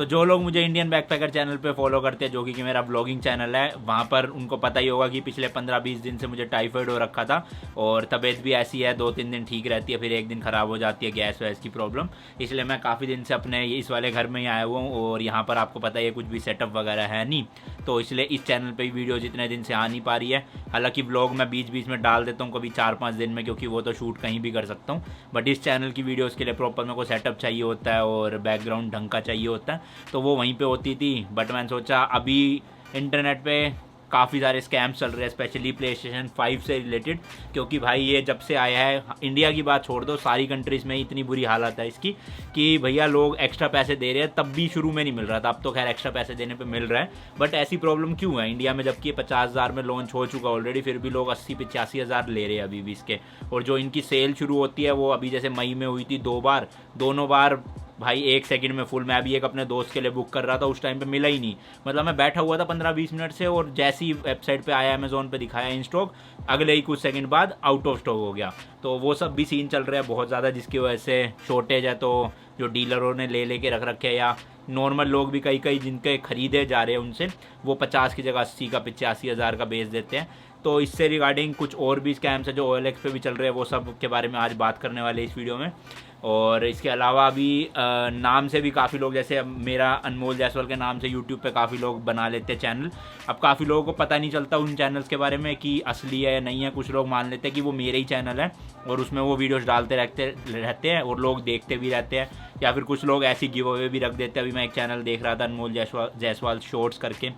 तो जो लोग मुझे इंडियन बैकपैकर चैनल पे फॉलो करते हैं, जो कि मेरा ब्लॉगिंग चैनल है, वहाँ पर उनको पता ही होगा कि पिछले 15-20 दिन से मुझे टाइफाइड हो रखा था और तबीयत भी ऐसी है, 2-3 दिन ठीक रहती है, फिर एक दिन ख़राब हो जाती है, गैस वैस की प्रॉब्लम। इसलिए मैं काफ़ी दिन से अपने इस वाले घर में ही आया हुआ हूँ और यहाँ पर आपको पता ही है कुछ भी सेटअप वगैरह है नहीं, तो इसलिए इस चैनल पर वीडियो जितने दिन से आ नहीं पा रही है। हालांकि ब्लॉग मैं बीच बीच में डाल देता हूँ कभी 4-5 दिन में, क्योंकि वो तो शूट कहीं भी कर सकता हूँ, बट इस चैनल की वीडियोज़ के लिए प्रॉपर मेरे को सेटअप चाहिए होता है और बैकग्राउंड ढंग का चाहिए होता है, तो वो वहीं पे होती थी। बट मैंने सोचा अभी इंटरनेट पे काफ़ी सारे स्कैम्स चल रहे हैं, स्पेशली प्ले स्टेशन 5 से रिलेटेड, क्योंकि भाई ये जब से आया है, इंडिया की बात छोड़ दो, सारी कंट्रीज़ में इतनी बुरी हालत है इसकी कि भैया लोग एक्स्ट्रा पैसे दे रहे हैं, तब भी शुरू में नहीं मिल रहा था, अब तो खैर एक्स्ट्रा पैसे देने पे मिल रहा है। बट ऐसी प्रॉब्लम क्यों है इंडिया में, जबकि 50,000 में लॉन्च हो चुका ऑलरेडी, फिर भी लोग 80-85 हज़ार ले रहे हैं अभी भी इसके। और जो इनकी सेल शुरू होती है वो अभी जैसे मई में हुई थी 2 बार, दोनों बार भाई 1 सेकंड में फुल। मैं भी एक अपने दोस्त के लिए बुक कर रहा था, उस टाइम पे मिला ही नहीं, मतलब मैं बैठा हुआ था 15-20 मिनट से, और जैसे ही वेबसाइट पे आया, अमेजोन पे दिखाया इन स्टॉक, अगले ही कुछ सेकंड बाद आउट ऑफ स्टॉक हो गया। तो वो सब भी सीन चल रहा है बहुत ज़्यादा, जिसकी वजह से शॉर्टेज है। तो जो डीलरों ने ले के रख रखे हैं, या नॉर्मल लोग भी कई जिनके खरीदे जा रहे हैं उनसे, वो 50 की जगह 80 का 85 हज़ार का बेच देते हैं। तो इससे रिगार्डिंग कुछ और भी स्कैम्स है जो OLX पे भी चल रहे हैं, वो सब के बारे में आज बात करने वाले इस वीडियो में। और इसके अलावा अभी नाम से भी काफ़ी लोग, जैसे अब मेरा अनमोल जायसवाल के नाम से यूट्यूब पे काफ़ी लोग बना लेते हैं चैनल। अब काफ़ी लोगों को पता नहीं चलता उन चैनल्स के बारे में कि असली है या नहीं है। कुछ लोग मान लेते हैं कि वो मेरे ही चैनल है और उसमें वो वीडियोस डालते रहते हैं और लोग देखते भी रहते हैं, या फिर कुछ लोग ऐसी गिव अवे भी रख देते हैं। अभी मैं एक चैनल देख रहा था, अनमोल जायसवाल शॉर्ट्स करके,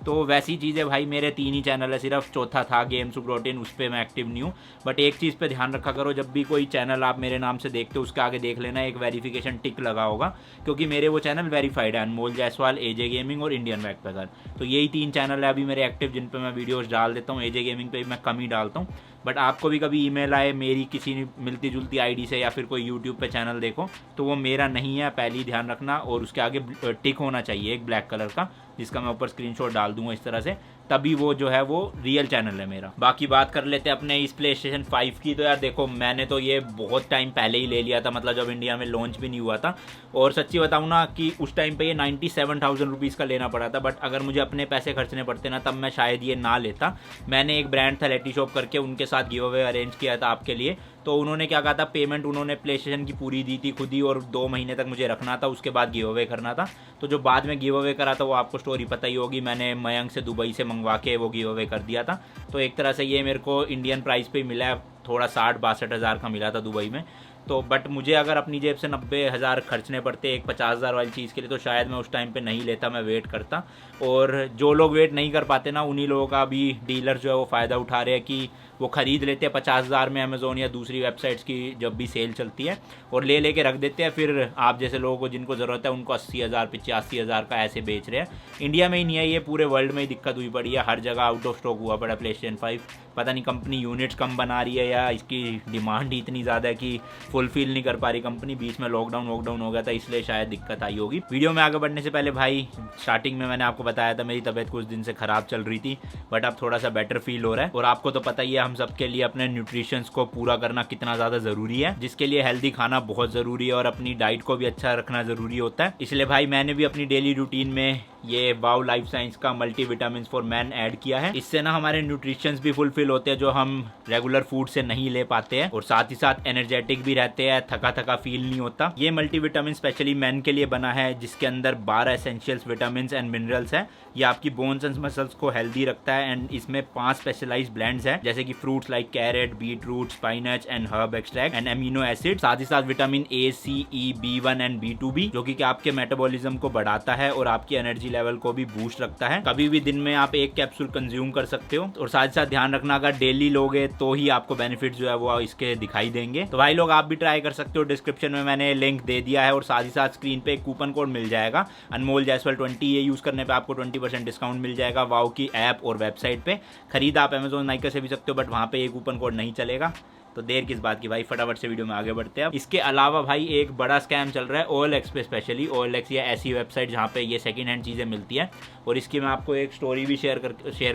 तो वैसी चीज़ें भाई मेरे 3 ही चैनल है सिर्फ, चौथा था गेम्स टू प्रोटीन, उस पर मैं एक्टिव नहीं हूँ। बट एक चीज़ पे ध्यान रखा करो, जब भी कोई चैनल आप मेरे नाम से देखते हो उसके आगे देख लेना एक वेरिफिकेशन टिक लगा होगा, क्योंकि मेरे वो चैनल वेरीफाइड है, अनमोल जायसवाल, AJ गेमिंग और इंडियन बैकपैकर। तो यही 3 चैनल है अभी मेरे एक्टिव, जिन पर मैं वीडियोज़ डाल देता हूँ। AJ गेमिंग पे मैं कम ही डालता हूँ, बट आपको भी कभी ईमेल आए मेरी किसी मिलती जुलती आईडी से, या फिर कोई यूट्यूब पे चैनल देखो, तो वो मेरा नहीं है, पहले ही ध्यान रखना। और उसके आगे टिक होना चाहिए एक ब्लैक कलर का, जिसका मैं ऊपर स्क्रीनशॉट डाल दूंगा इस तरह से, तभी वो जो है वो रियल चैनल है मेरा। बाकी बात कर लेते हैं अपने इस प्ले स्टेशन 5 की। तो यार देखो, मैंने तो ये बहुत टाइम पहले ही ले लिया था, मतलब जब इंडिया में लॉन्च भी नहीं हुआ था। और सच्ची बताऊँ ना कि उस टाइम पे ये 97,000 रुपीज़ का लेना पड़ा था, बट अगर मुझे अपने पैसे खर्चने पड़ते ना, तब मैं शायद ये ना लेता। मैंने एक ब्रांड था लेटी शॉप करके, उनके साथ गिव अवे अरेंज किया था आपके लिए। तो उन्होंने क्या कहा था, पेमेंट उन्होंने प्ले स्टेशन की पूरी दी थी खुद ही, और 2 महीने तक मुझे रखना था, उसके बाद गिव अवे करना था। तो जो बाद में गिव अवे करा था वो आपको स्टोरी पता ही होगी, मैंने मयंक से दुबई से मंगवा के वो गिव अवे कर दिया था। तो एक तरह से ये मेरे को इंडियन प्राइस पे मिला है, थोड़ा 60-62 हज़ार का मिला था दुबई में। तो बट मुझे अगर अपनी जेब से 90 हज़ार खर्चने पड़ते एक 50 हज़ार वाली चीज़ के लिए, तो शायद मैं उस टाइम पे नहीं लेता, मैं वेट करता। और जो लोग वेट नहीं कर पाते ना, उन्हीं लोगों का भी डीलर जो है वो फ़ायदा उठा रहे हैं कि वो ख़रीद लेते हैं 50 हज़ार में अमेज़ोन या दूसरी वेबसाइट्स की जब भी सेल चलती है, और ले के रख देते हैं। फिर आप जैसे लोगों को जिनको ज़रूरत है उनको 80 हज़ार 85 हज़ार का ऐसे बेच रहे हैं। इंडिया में ही नहीं है ये, पूरे वर्ल्ड में ही दिक्कत हुई पड़ी है, हर जगह आउट ऑफ स्टॉक हुआ पड़ा प्ले स्टेशन 5। पता नहीं कंपनी यूनिट्स कम बना रही है या इसकी डिमांड ही इतनी ज़्यादा है कि फुलफिल नहीं कर पा रही कंपनी। बीच में लॉकडाउन हो गया था, इसलिए शायद दिक्कत आई होगी। वीडियो में आगे बढ़ने से पहले भाई, स्टार्टिंग में मैंने आपको बताया था मेरी तबीयत कुछ दिन से ख़राब चल रही थी, बट अब थोड़ा सा बेटर फील हो रहा है। और आपको तो पता ही है हम सबके लिए अपने न्यूट्रिशंस को पूरा करना कितना ज़्यादा ज़रूरी है, जिसके लिए हेल्दी खाना बहुत ज़रूरी है और अपनी डाइट को भी अच्छा रखना ज़रूरी होता है। इसलिए भाई मैंने भी अपनी डेली रूटीन में ये वाओ लाइफ साइंस का multi vitamin for man add किया है। इससे ना हमारे न्यूट्रिशंस भी फुलफिल होते हैं जो हम रेगुलर फूड से नहीं ले पाते हैं, और साथ ही साथ एनर्जेटिक भी रहते हैं, थका फील नहीं होता। ये मल्टी विटामिन स्पेशली मैन के लिए बना है, जिसके अंदर 12 एसेंशियल्स विटामिन एंड मिनरल्स है। ये आपकी बोन्स एंड मसल्स को हेल्दी रखता है, एंड इसमें 5 स्पेशलाइज्ड ब्लेंड्स हैं, जैसे कि fruits like carat, beetroot, स्पाइनच and herb extract and amino acid. साथ ही साथ vitamin A, C, E, B1 and B2 भी, जो कि आपके मेटाबॉलिज्म को बढ़ाता है और आपकी एनर्जी लेवल को भी बूस्ट रखता है। कभी भी दिन में आप एक कैप्सूल कंज्यूम कर सकते हो। और साथ ही साथ ध्यान रखना, अगर डेली लोगे तो ही आपको बेनिफिट जो है वो इसके दिखाई देंगे। तो भाई लोग आप भी ट्राई कर सकते हो, डिस्क्रिप्शन में मैंने लिंक दे दिया है, और साथ ही साथ स्क्रीन पे एक कूपन कोड मिल जाएगा, अनमोल जायसवाल 20। ये यूज करने पे आपको 20% डिस्काउंट मिल जाएगा वाओ की ऐप और वेबसाइट पे। खरीद आप अमेजोन नाइका से भी सकते हो, बट वहाँ पे ये कूपन कोड नहीं चलेगा। तो देर किस बात की भाई, फटाफट से वीडियो में आगे बढ़ते हैं। इसके अलावा भाई एक बड़ा स्कैम चल रहा है OLX पे, स्पेशली OLX या ऐसी वेबसाइट जहाँ पे ये सेकंड हैंड चीज़ें मिलती हैं। और इसकी मैं आपको एक स्टोरी भी शेयर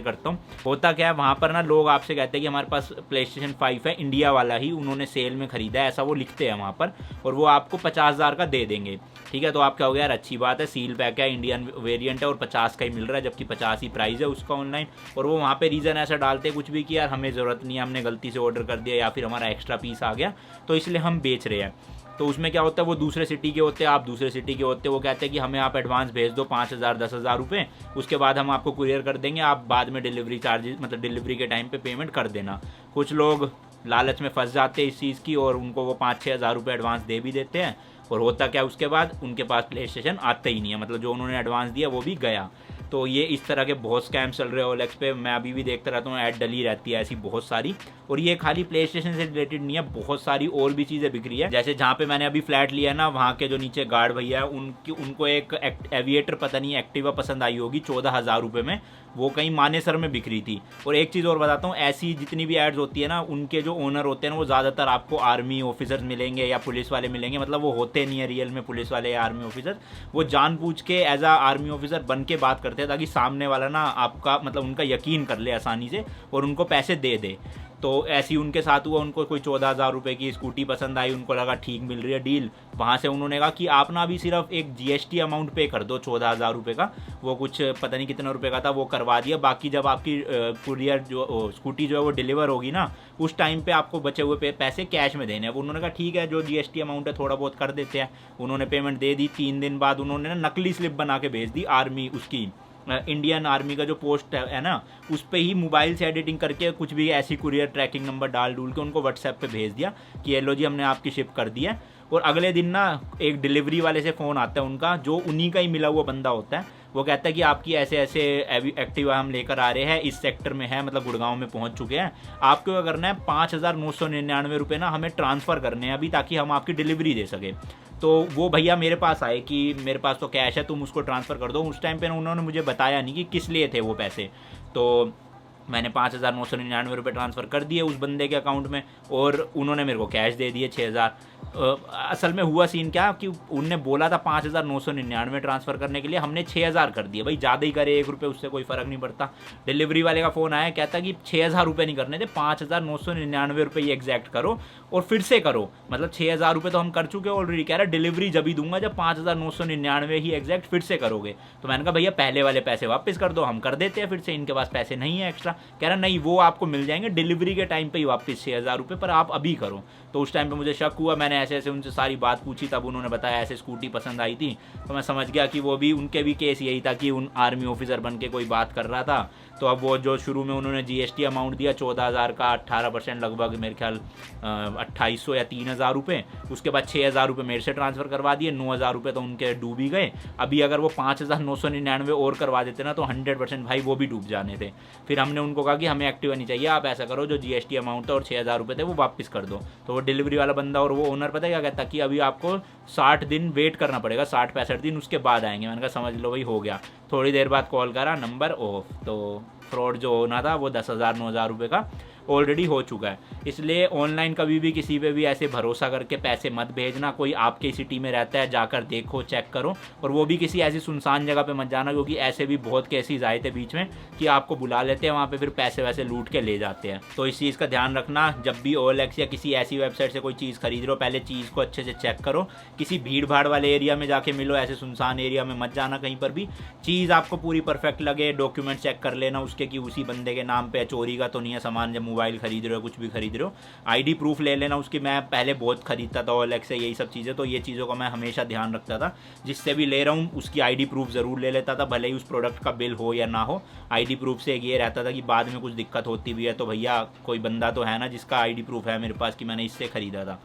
करता हूँ। होता क्या है, वहाँ पर ना लोग आपसे कहते हैं कि हमारे पास PlayStation 5 है, इंडिया वाला ही उन्होंने सेल में खरीदा है, ऐसा वो लिखते हैं वहाँ पर, और वो आपको 50,000 का दे देंगे। ठीक है, तो आप क्या हो गया यार, अच्छी बात है, सील पैक है, इंडियन वेरिएंट है और 50 का ही मिल रहा है, जबकि 50 ही प्राइस है उसका ऑनलाइन। और वो वहाँ पे रीज़न ऐसा डालते हैं कुछ भी कि यार हमें ज़रूरत नहीं है, हमने गलती से ऑर्डर कर दिया या फिर हमारा एक्स्ट्रा पीस आ गया तो इसलिए हम बेच रहे हैं। तो उसमें क्या होता है, वो दूसरे सिटी के होते हैं, आप दूसरे सिटी के होते हैं, वो कहते हैं कि हमें आप एडवांस भेज दो 5,000 10,000 रुपये, उसके बाद हम आपको कुरियर कर देंगे, आप बाद में डिलीवरी चार्जेस मतलब डिलीवरी के टाइम पे पेमेंट कर देना। कुछ लोग लालच में फंस जाते हैं इस चीज़ की और उनको वो 5-6 हज़ार रुपये एडवांस दे भी देते हैं, और होता क्या उसके बाद उनके पास PlayStation आता ही नहीं है, मतलब जो उन्होंने एडवांस दिया वो भी गया। तो ये इस तरह के बहुत स्कैम चल रहे हैं OLX पे, मैं अभी भी देखता रहता हूँ, ऐड डली रहती है ऐसी बहुत सारी। और ये खाली PlayStation से रिलेटेड नहीं है, बहुत सारी और भी चीज़ें बिक रही है। जैसे जहाँ पे मैंने अभी फ्लैट लिया है ना, वहाँ के जो नीचे गार्ड भैया है उनको एक एविएटर पता नहीं एक्टिवा पसंद आई होगी 14,000 रुपये में, वो कहीं मानेसर में बिक रही थी। और एक चीज़ और बताता हूँ, ऐसी जितनी भी एड्स होती है ना, उनके जो ओनर होते हैं ना, वो ज़्यादातर आपको आर्मी ऑफिसर्स मिलेंगे या पुलिस वाले मिलेंगे, मतलब वो होते नहीं है रियल में पुलिस वाले या आर्मी ऑफिसर। वो जानबूझ के एज आ आर्मी ऑफिसर बन के बात करते हैं ताकि सामने वाला ना आपका मतलब उनका यकीन कर ले आसानी से और उनको पैसे दे दे। तो ऐसे ही उनके साथ हुआ, उनको कोई 14,000 रुपये की स्कूटी पसंद आई, उनको लगा ठीक मिल रही है डील, वहाँ से उन्होंने कहा कि आप ना अभी सिर्फ एक GST अमाउंट पे कर दो 14,000 रुपये का, वो कुछ पता नहीं कितने रुपये का था, वो करवा दिया, बाकी जब आपकी कुरियर जो स्कूटी जो है वो डिलीवर होगी ना, उस टाइम पे आपको बचे हुए पैसे कैश में देने हैं। उन्होंने कहा ठीक है, जो GST अमाउंट है थोड़ा बहुत कर देते हैं। उन्होंने पेमेंट दे दी, 3 दिन बाद उन्होंने ना नकली स्लिप बना के भेज दी आर्मी, उसकी इंडियन आर्मी का जो पोस्ट है ना, उस पर ही मोबाइल से एडिटिंग करके कुछ भी ऐसी कुरियर ट्रैकिंग नंबर डाल डूल के उनको WhatsApp पे भेज दिया कि ये लो जी हमने आपकी शिप कर दी है। और अगले दिन ना एक डिलीवरी वाले से फ़ोन आता है उनका, जो उन्हीं का ही मिला हुआ बंदा होता है, वो कहता है कि आपकी ऐसे ऐसे एक्टिवा हम लेकर आ रहे हैं, इस सेक्टर में है, मतलब गुड़गांव में पहुंच चुके हैं, आपको क्या करना है 5,999 रुपये ना हमें ट्रांसफ़र करने हैं अभी, ताकि हम आपकी डिलीवरी दे सकें। तो वो भैया मेरे पास आए कि मेरे पास तो कैश है, तुम उसको ट्रांसफ़र कर दो। उस टाइम पे उन्होंने मुझे बताया नहीं कि किस लिए थे वो पैसे, तो मैंने 5,999 रुपये ट्रांसफ़र कर दिए उस बंदे के अकाउंट में, और उन्होंने मेरे को कैश दे दिए 6,000। असल में हुआ सीन क्या कि उनने बोला था 5,999 ट्रांसफ़र करने के लिए, हमने 6,000 कर दिए। भाई ज़्यादा ही करे, 1 रुपये उससे कोई फ़र्क नहीं पड़ता। डिलीवरी वाले का फ़ोन आया, कहता कि 6,000 रुपये नहीं करने थे, 5,999 रुपये ही एग्जैक्ट करो और फिर से करो, मतलब 6,000 रुपये तो हम कर चुके हैं ऑलरेडी। कह रहा डिलीवरी जब ही दूंगा जब 5,999 ही एग्जैक्ट फिर से करोगे। तो मैंने कहा भैया पहले वाले पैसे वापस कर दो, हम कर देते हैं फिर से, इनके पास पैसे नहीं है एक्स्ट्रा। कह रहा नहीं, वो आपको मिल जाएंगे डिलीवरी के टाइम पे ही वापस 6,000 रुपये, पर आप अभी करो। तो उस टाइम पे मुझे शक हुआ, मैंने ऐसे ऐसे उनसे सारी बात पूछी, तब उन्होंने बताया ऐसे स्कूटी पसंद आई थी। तो मैं समझ गया कि वो भी उनके भी केस यही था कि उन आर्मी ऑफिसर बन के कोई बात कर रहा था। तो अब वो जो शुरू में उन्होंने GST अमाउंट दिया 14,000 का, 18% लगभग मेरे ख्याल 2,800 या 3,000 रुपये, उसके बाद 6,000 रुपये मेरे से ट्रांसफ़र करवा दिए, 9,000 रुपये तो उनके डूब ही गए। अभी अगर वो 5,999 और करवा देते ना तो 100% भाई वो भी डूब जाने थे। फिर हमने उनको कहा कि हमें एक्टिवा नहीं चाहिए, आप ऐसा करो जो GST अमाउंट था और 6,000 रुपये थे वो वापस कर दो। तो वो डिलीवरी वाला बंदा और वो ओनर पता है क्या कहता कि अभी आपको 60 दिन वेट करना पड़ेगा, 60-65 दिन, उसके बाद आएंगे। मैंने कहा समझ लो भाई हो गया। थोड़ी देर बाद कॉल करा, नंबर ऑफ। तो फ्रॉड जो होना था वो 10,000 9,000 रुपये का ऑलरेडी हो चुका है। इसलिए ऑनलाइन कभी भी किसी पे भी ऐसे भरोसा करके पैसे मत भेजना। कोई आपके सिटी में रहता है, जाकर देखो, चेक करो, और वो भी किसी ऐसी सुनसान जगह पे मत जाना, क्योंकि ऐसे भी बहुत केसेस आए थे बीच में कि आपको बुला लेते हैं वहाँ पे, फिर पैसे वैसे लूट के ले जाते हैं। तो इस चीज़ का ध्यान रखना, जब भी OLX या किसी ऐसी वेबसाइट से कोई चीज़ खरीद रहे हो, पहले चीज़ को अच्छे से चेक करो। किसी भीड़ भाड़ वाले एरिया में जाके मिलो, ऐसे सुनसान एरिया में मत जाना कहीं पर भी। चीज़ आपको पूरी परफेक्ट लगे, डॉक्यूमेंट चेक कर लेना उसके कि उसी बंदे के नाम पे, चोरी का तो नहीं है सामान, जब मोबाइल खरीद रहे हो, कुछ भी खरीद रहे हो। ID प्रूफ ले लेना उसकी। मैं पहले बहुत खरीदता था OLX से यही सब चीज़ें, तो ये चीज़ों का मैं हमेशा ध्यान रखता था। जिससे भी ले रहा हूँ उसकी ID प्रूफ ज़रूर ले लेता था, भले ही उस प्रोडक्ट का बिल हो या ना हो। ID प्रूफ से एक ये रहता था कि बाद में कुछ दिक्कत होती भी है तो भैया कोई बंदा तो है ना जिसका ID प्रूफ है मेरे पास कि मैंने इससे ख़रीदा था।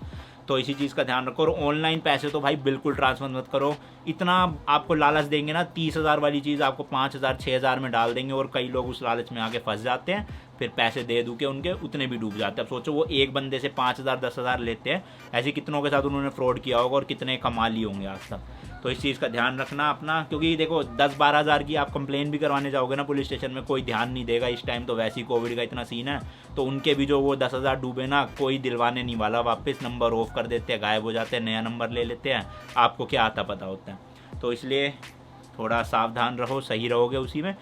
तो इसी चीज़ का ध्यान रखो। और ऑनलाइन पैसे तो भाई बिल्कुल ट्रांसफर मत करो। इतना आपको लालच देंगे ना, 30,000 वाली चीज़ आपको 5,000 6,000 में डाल देंगे, और कई लोग उस लालच में आके फंस जाते हैं। फिर पैसे दे दूँ के उनके उतने भी डूब जाते हैं। अब सोचो वो एक बंदे से 5,000 10,000 लेते हैं, ऐसे कितनों के साथ उन्होंने फ्रॉड किया होगा और कितने कमा लिए होंगे आज तक। तो इस चीज़ का ध्यान रखना अपना, क्योंकि देखो 10-12 हज़ार की आप कंप्लेन भी करवाने जाओगे ना पुलिस स्टेशन में, कोई ध्यान नहीं देगा। इस टाइम तो वैसे ही कोविड का इतना सीन है, तो उनके भी जो वो 10,000 डूबे ना, कोई दिलवाने नहीं वाला वापस, नंबर ऑफ कर देते हैं, गायब हो जाते हैं, नया नंबर ले लेते हैं, आपको क्या आता पता होता है। तो इसलिए थोड़ा सावधान रहो, सही रहोगे उसी में।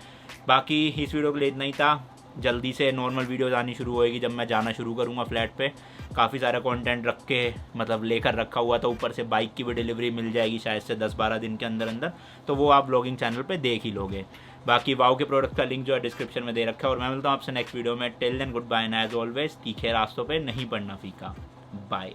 बाकी इस वीडियो के लिए इतना ही था। जल्दी से नॉर्मल वीडियोज़ आनी शुरू होएगी जब मैं जाना शुरू करूँगा फ्लैट पे। काफ़ी सारा कंटेंट रख के मतलब लेकर रखा हुआ था, ऊपर से बाइक की भी डिलीवरी मिल जाएगी शायद से 10-12 दिन के अंदर अंदर, तो वो आप ब्लॉगिंग चैनल पे देख ही लोगे। बाकी वाओ के प्रोडक्ट का लिंक जो है डिस्क्रिप्शन में दे रखा है। और मैं मिलता हूँ आपसे नेक्स्ट वीडियो में। Till then goodbye and as always तीखे रास्तों पर नहीं पड़ना फीका। बाय।